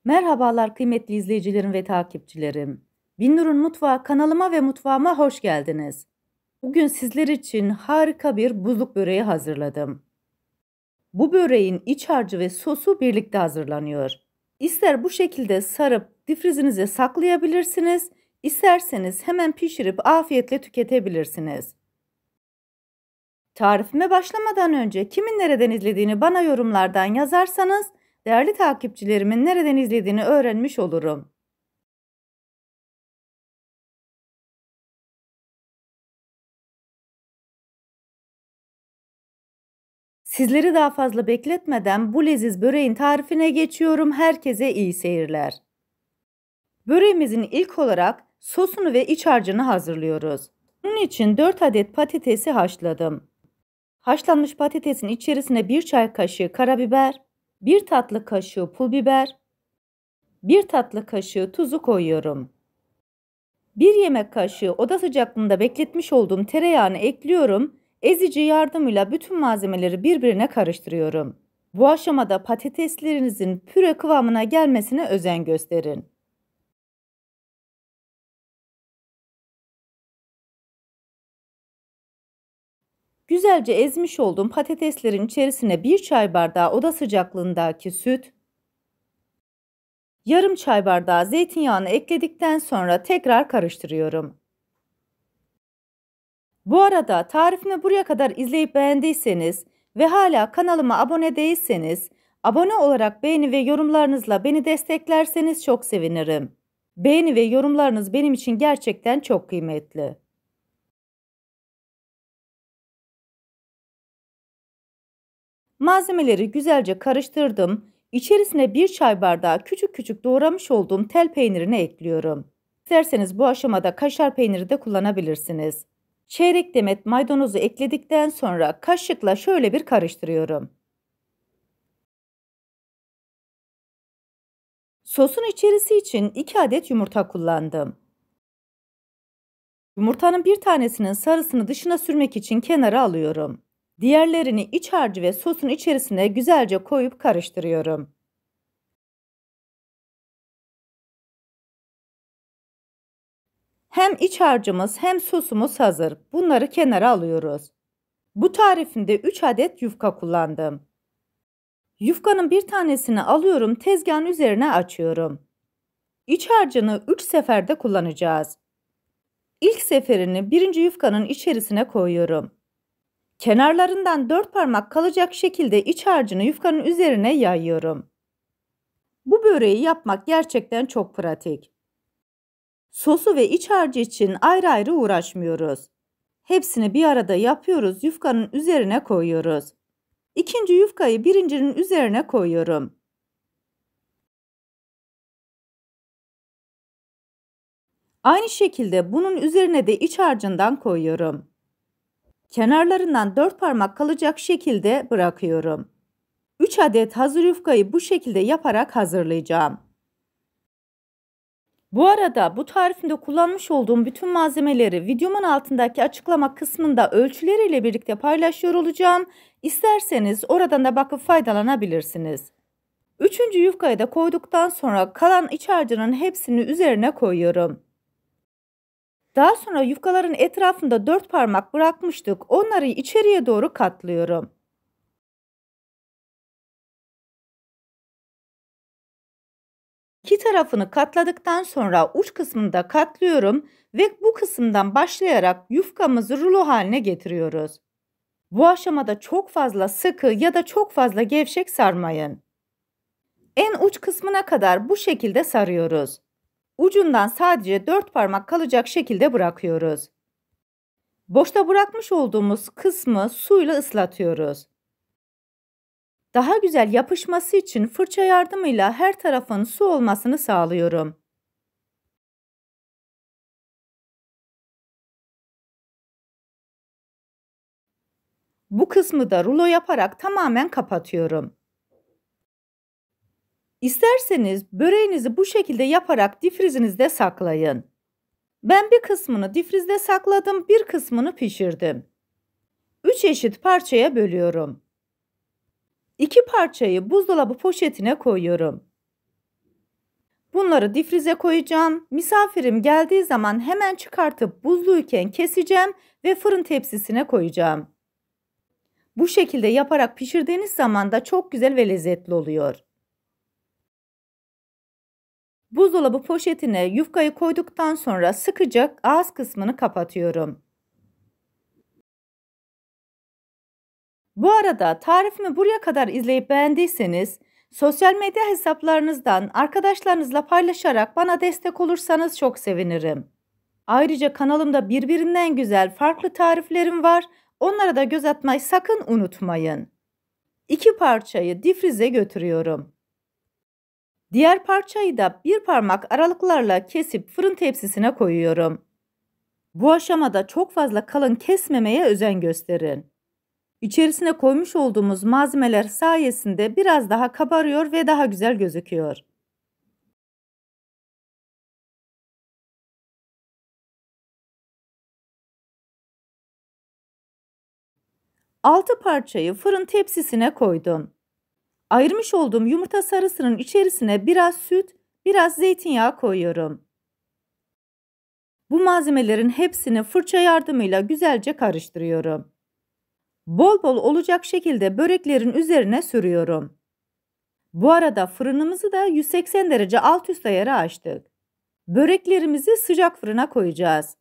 Merhabalar kıymetli izleyicilerim ve takipçilerim. Binnur'un Mutfağı kanalıma ve mutfağıma hoş geldiniz. Bugün sizler için harika bir buzluk böreği hazırladım. Bu böreğin iç harcı ve sosu birlikte hazırlanıyor. İster bu şekilde sarıp difrizinize saklayabilirsiniz, isterseniz hemen pişirip afiyetle tüketebilirsiniz. Tarifime başlamadan önce kimin nereden izlediğini bana yorumlardan yazarsanız değerli takipçilerimin nereden izlediğini öğrenmiş olurum. Sizleri daha fazla bekletmeden bu leziz böreğin tarifine geçiyorum. Herkese iyi seyirler. Böreğimizin ilk olarak sosunu ve iç harcını hazırlıyoruz. Bunun için 4 adet patatesi haşladım. Haşlanmış patatesin içerisine 1 çay kaşığı karabiber, 1 tatlı kaşığı pul biber, 1 tatlı kaşığı tuzu koyuyorum. 1 yemek kaşığı oda sıcaklığında bekletmiş olduğum tereyağını ekliyorum. Ezici yardımıyla bütün malzemeleri birbirine karıştırıyorum. Bu aşamada patateslerinizin püre kıvamına gelmesine özen gösterin. Güzelce ezmiş olduğum patateslerin içerisine 1 çay bardağı oda sıcaklığındaki süt, yarım çay bardağı zeytinyağını ekledikten sonra tekrar karıştırıyorum. Bu arada tarifimi buraya kadar izleyip beğendiyseniz ve hala kanalıma abone değilseniz, abone olarak beğeni ve yorumlarınızla beni desteklerseniz çok sevinirim. Beğeni ve yorumlarınız benim için gerçekten çok kıymetli. Malzemeleri güzelce karıştırdım. İçerisine 1 çay bardağı küçük küçük doğramış olduğum tel peynirini ekliyorum. İsterseniz bu aşamada kaşar peyniri de kullanabilirsiniz. Çeyrek demet maydanozu ekledikten sonra kaşıkla şöyle bir karıştırıyorum. Sosun içerisi için 2 adet yumurta kullandım. Yumurtanın bir tanesinin sarısını dışına sürmek için kenara alıyorum. Diğerlerini iç harcı ve sosun içerisine güzelce koyup karıştırıyorum. Hem iç harcımız hem sosumuz hazır. Bunları kenara alıyoruz. Bu tarifimde 3 adet yufka kullandım. Yufkanın bir tanesini alıyorum, tezgahın üzerine açıyorum. İç harcını 3 seferde kullanacağız. İlk seferini birinci yufkanın içerisine koyuyorum. Kenarlarından 4 parmak kalacak şekilde iç harcını yufkanın üzerine yayıyorum. Bu böreği yapmak gerçekten çok pratik. Sosu ve iç harcı için ayrı ayrı uğraşmıyoruz. Hepsini bir arada yapıyoruz, yufkanın üzerine koyuyoruz. İkinci yufkayı birincinin üzerine koyuyorum. Aynı şekilde bunun üzerine de iç harcından koyuyorum. Kenarlarından 4 parmak kalacak şekilde bırakıyorum. 3 adet hazır yufkayı bu şekilde yaparak hazırlayacağım. Bu arada bu tarifimde kullanmış olduğum bütün malzemeleri videomun altındaki açıklama kısmında ölçüleriyle birlikte paylaşıyor olacağım. İsterseniz oradan da bakıp faydalanabilirsiniz. Üçüncü yufkayı da koyduktan sonra kalan iç harcının hepsini üzerine koyuyorum. Daha sonra yufkaların etrafında 4 parmak bırakmıştık. Onları içeriye doğru katlıyorum. İki tarafını katladıktan sonra uç kısmını da katlıyorum ve bu kısımdan başlayarak yufkamızı rulo haline getiriyoruz. Bu aşamada çok fazla sıkı ya da çok fazla gevşek sarmayın. En uç kısmına kadar bu şekilde sarıyoruz. Ucundan sadece 4 parmak kalacak şekilde bırakıyoruz. Boşta bırakmış olduğumuz kısmı suyla ıslatıyoruz. Daha güzel yapışması için fırça yardımıyla her tarafın su olmasını sağlıyorum. Bu kısmı da rulo yaparak tamamen kapatıyorum. İsterseniz böreğinizi bu şekilde yaparak difrizinizde saklayın. Ben bir kısmını difrizde sakladım, bir kısmını pişirdim. 3 eşit parçaya bölüyorum. 2 parçayı buzdolabı poşetine koyuyorum. Bunları difrize koyacağım. Misafirim geldiği zaman hemen çıkartıp buzluyken keseceğim ve fırın tepsisine koyacağım. Bu şekilde yaparak pişirdiğiniz zaman da çok güzel ve lezzetli oluyor. Buzdolabı poşetine yufkayı koyduktan sonra sıkıca ağız kısmını kapatıyorum. Bu arada tarifimi buraya kadar izleyip beğendiyseniz sosyal medya hesaplarınızdan arkadaşlarınızla paylaşarak bana destek olursanız çok sevinirim. Ayrıca kanalımda birbirinden güzel farklı tariflerim var. Onlara da göz atmayı sakın unutmayın. 2 parçayı difrize götürüyorum. Diğer parçayı da bir parmak aralıklarla kesip fırın tepsisine koyuyorum. Bu aşamada çok fazla kalın kesmemeye özen gösterin. İçerisine koymuş olduğumuz malzemeler sayesinde biraz daha kabarıyor ve daha güzel gözüküyor. Altı parçayı fırın tepsisine koydum. Ayırmış olduğum yumurta sarısının içerisine biraz süt, biraz zeytinyağı koyuyorum. Bu malzemelerin hepsini fırça yardımıyla güzelce karıştırıyorum. Bol bol olacak şekilde böreklerin üzerine sürüyorum. Bu arada fırınımızı da 180 derece alt üst ayarı açtık. Böreklerimizi sıcak fırına koyacağız.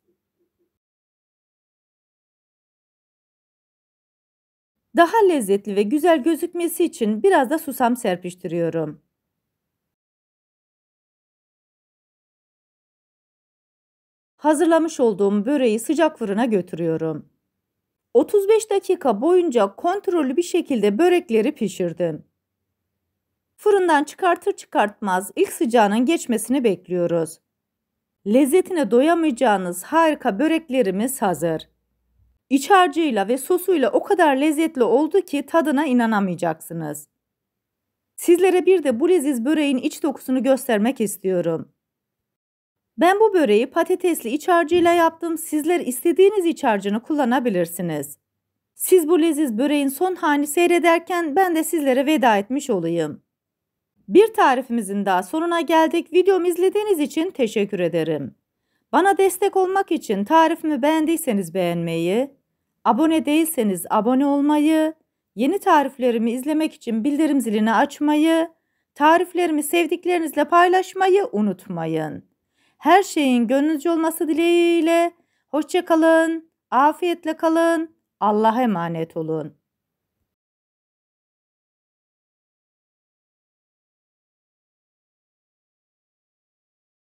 Daha lezzetli ve güzel gözükmesi için biraz da susam serpiştiriyorum. Hazırlamış olduğum böreği sıcak fırına götürüyorum. 35 dakika boyunca kontrollü bir şekilde börekleri pişirdim. Fırından çıkartır çıkartmaz ilk sıcağının geçmesini bekliyoruz. Lezzetine doyamayacağınız harika böreklerimiz hazır. İç harcıyla ve sosuyla o kadar lezzetli oldu ki tadına inanamayacaksınız. Sizlere bir de bu leziz böreğin iç dokusunu göstermek istiyorum. Ben bu böreği patatesli iç harcıyla yaptım. Sizler istediğiniz iç harcını kullanabilirsiniz. Siz bu leziz böreğin son halini seyrederken ben de sizlere veda etmiş olayım. Bir tarifimizin daha sonuna geldik. Videomu izlediğiniz için teşekkür ederim. Bana destek olmak için tarifimi beğendiyseniz beğenmeyi, abone değilseniz abone olmayı, yeni tariflerimi izlemek için bildirim zilini açmayı, tariflerimi sevdiklerinizle paylaşmayı unutmayın. Her şeyin gönlünüzce olması dileğiyle, hoşça kalın, afiyetle kalın, Allah'a emanet olun.